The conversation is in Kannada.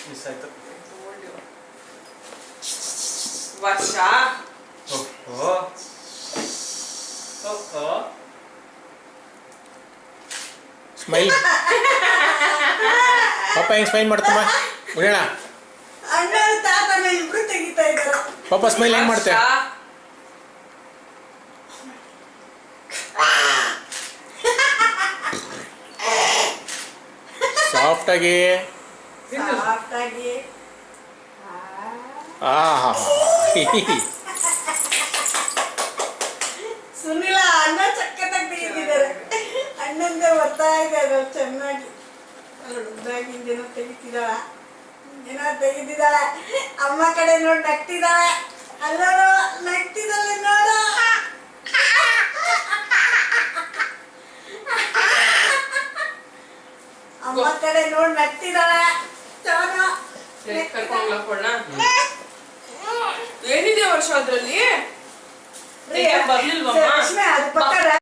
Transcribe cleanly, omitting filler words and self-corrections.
ಮಿಸ್ ಆಯ್ತು. ವರ್ಷ ಸ್ಮೈಲ್ ಪಾಪ ಹೆಂಗ್ ಸ್ಮೈಲ್ ಮಾಡ್ತಮ್ಮ ಬಿಡೋಣ. ಅಣ್ಣ ತಾತನ ಇಬ್ರು ತೆಗಿತಾ ಇದ್ದಾರೆ. ಪಾಪ ಸ್ಮೈಲ್ ಹೆಂಗ್ ಮಾಡ್ತೆ? ಸಾಫ್ಟ್ ಆಗಿ ಸಾಫ್ಟಾಗಿ. ಸುನಿಲ ಅಣ್ಣ ಚಕ್ಕತ್ತಾಗಿ ತೆಗಿತಿದ್ದಾರೆ. ಅಣ್ಣಂದೆ ಬರ್ತಾ ಇದ್ದಾರೆ ಚೆನ್ನಾಗಿ. ಉದ್ದಾಗಿಂದೇನೋ ತೆಗಿತಿದ್ದಾಳ, ಏನೋ ತೆಗಿತಿದ್ದಾಳೆ. ಅಮ್ಮ ಕಡೆ ನೋಡಿ ನಗ್ತಿದ್ದಾಳೆ. ಅಲ್ಲೋಡು ನಗ್ತಿದ್ದಾಳೆ ನೋಡು. ಅಮ್ಮ ಕಡೆ ನೋಡಿ ನಗ್ತಿದ್ದಾಳೆ. ಚೋನು ಕರ್ಕೊಂಡ್ಲಕ್ಕೊಳ್ಳ ಏನಿದೆ ವರ್ಷ ಅದ್ರಲ್ಲಿ ಬರ್ಲಿಲ್ವಮ್ಮ? ಅದು ಪಕ್ಕ